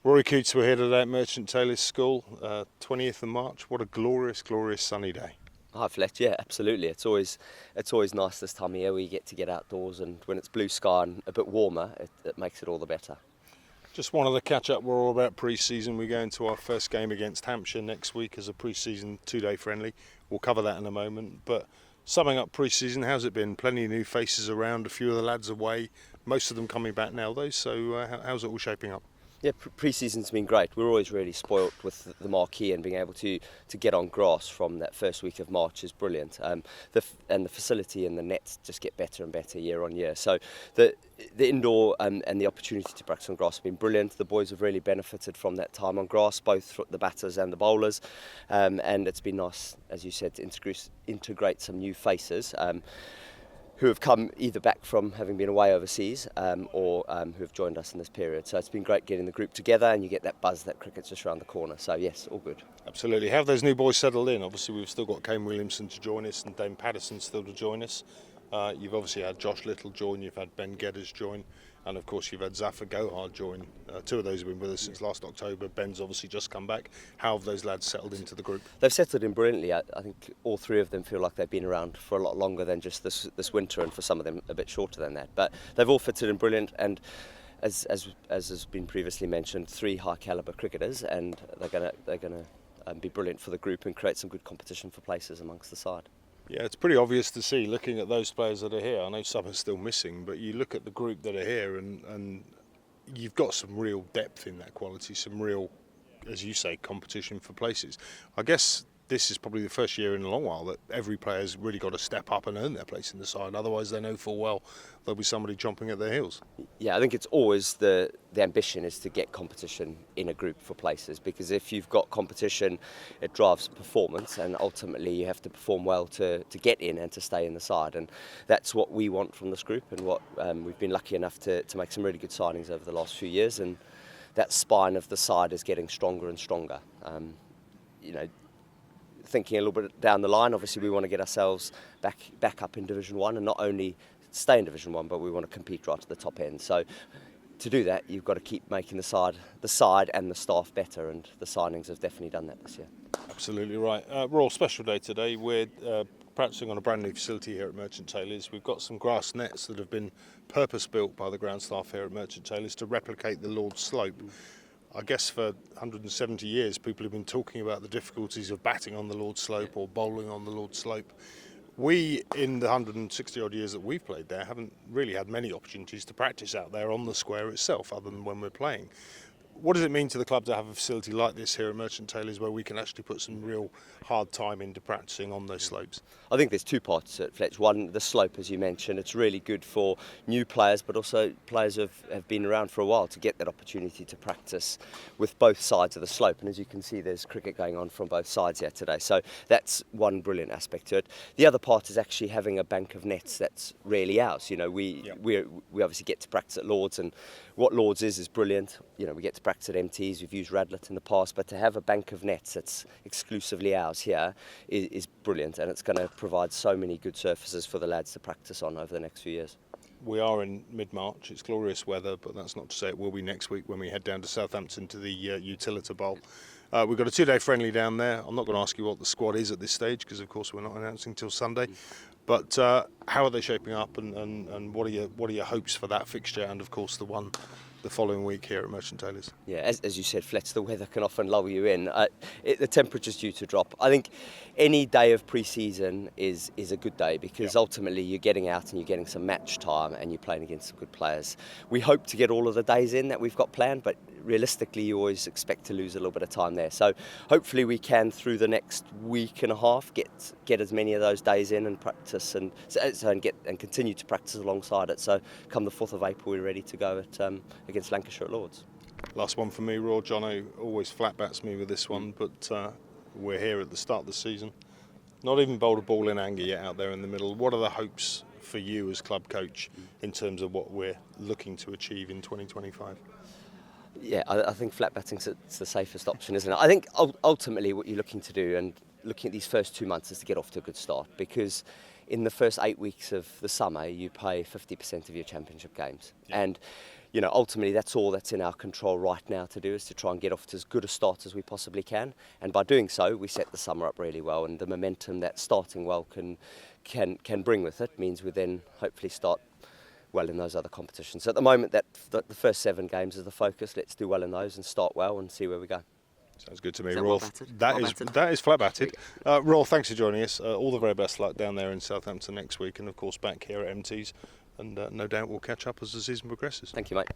Rory Coutts, we're here today at Merchant Taylors School, 20th of March. What a glorious, glorious sunny day. Hi Fletch, yeah, absolutely. It's always nice this time of year where you get outdoors, and when it's blue sky and a bit warmer, it makes it all the better. Just wanted to catch up. We're all about pre-season. We go into our first game against Hampshire next week as a pre-season two-day friendly. We'll cover that in a moment. But summing up pre-season, how's it been? Plenty of new faces around, a few of the lads away, most of them coming back now though. So how's it all shaping up? Yeah, pre-season's been great. We're always really spoilt with the marquee, and being able to get on grass from that first week of March is brilliant. The facility and the nets just get better and better year on year. So the indoor and the opportunity to practice on grass have been brilliant. The boys have really benefited from that time on grass, both the batters and the bowlers, and it's been nice, as you said, to integrate some new faces. Who have come either back from having been away overseas or who have joined us in this period. So it's been great getting the group together, and you get that buzz that cricket's just around the corner. So yes, all good. Absolutely. How have those new boys settled in? Obviously we've still got Kane Williamson to join us and Dane Patterson still to join us. You've obviously had Josh Little join, you've had Ben Geddes join, and of course you've had Zafar Gohar join. Two of those have been with us since last October. Ben's obviously just come back. How have those lads settled into the group? They've settled in brilliantly. I think all three of them feel like they've been around for a lot longer than just this winter, and for some of them a bit shorter than that. But they've all fitted in brilliant, and as has been previously mentioned, three high calibre cricketers, and they're going to be brilliant for the group and create some good competition for places amongst the side. Yeah, it's pretty obvious to see looking at those players that are here. I know some are still missing, but you look at the group that are here and you've got some real depth in that quality, some real, as you say, competition for places. I guess this is probably the first year in a long while that every player's really got to step up and earn their place in the side. Otherwise, they know full well there'll be somebody chomping at their heels. Yeah, I think it's always the ambition is to get competition in a group for places, because if you've got competition, it drives performance, and ultimately you have to perform well to get in and to stay in the side. And that's what we want from this group, and what we've been lucky enough to make some really good signings over the last few years, and that spine of the side is getting stronger and stronger. Thinking a little bit down the line, obviously we want to get ourselves back up in Division 1, and not only stay in Division 1, but we want to compete right to the top end. So to do that, you've got to keep making the side and the staff better, and the signings have definitely done that this year. Absolutely right. Royal special day today. We're practicing on a brand new facility here at Merchant Taylors. We've got some grass nets that have been purpose built by the ground staff here at Merchant Taylors to replicate the Lord's slope. I guess for 170 years people have been talking about the difficulties of batting on the Lord's slope or bowling on the Lord's slope. We, in the 160 odd years that we've played there, haven't really had many opportunities to practice out there on the square itself, other than when we're playing. What does it mean to the club to have a facility like this here at Merchant Taylors where we can actually put some real hard time into practicing on those slopes? I think there's two parts to it, Fletch. One, the slope, as you mentioned, it's really good for new players, but also players who have been around for a while, to get that opportunity to practice with both sides of the slope. And as you can see, there's cricket going on from both sides here today. So that's one brilliant aspect to it. The other part is actually having a bank of nets that's really ours. We obviously get to practice at Lords, and what Lords is brilliant. We get to practice at MTs. We've used Radlett in the past, but to have a bank of nets that's exclusively ours here is brilliant, and it's going to provide so many good surfaces for the lads to practice on over the next few years. We are in mid-March. It's glorious weather, but that's not to say it will be next week when we head down to Southampton to the Utilita Bowl. We've got a two-day friendly down there. I'm not going to ask you what the squad is at this stage, because of course we're not announcing till Sunday. But how are they shaping up, and what are your hopes for that fixture, and of course the following week here at Merchant Taylors? Yeah, as you said, Fletch, the weather can often lull you in. The temperature's due to drop. I think any day of pre-season is a good day, because ultimately you're getting out and you're getting some match time and you're playing against some good players. We hope to get all of the days in that we've got planned, but realistically you always expect to lose a little bit of time there. So hopefully we can, through the next week and a half, get as many of those days in and practice and continue to practice alongside it. So come the 4th of April, we're ready to go against Lancashire at Lords. Last one for me, Raw. Jono always flat bats me with this one, but we're here at the start of the season. Not even bowled a ball in anger yet out there in the middle. What are the hopes for you as club coach in terms of what we're looking to achieve in 2025? Yeah, I think flat batting's the safest option, isn't it? I think ultimately what you're looking to do, and looking at these first 2 months, is to get off to a good start, because in the first 8 weeks of the summer you play 50% of your championship games, and ultimately that's all that's in our control right now to do, is to try and get off to as good a start as we possibly can. And by doing so, we set the summer up really well, and the momentum that starting well can bring with it means we then hopefully start well in those other competitions. So at the moment, the first 7 games is the focus. Let's do well in those and start well and see where we go. Sounds good to me, Is that Royal. well-battered? That is flat batted. Royal, thanks for joining us. All the very best luck down there in Southampton next week, and of course back here at MT's. And no doubt we'll catch up as the season progresses. Thank you, mate.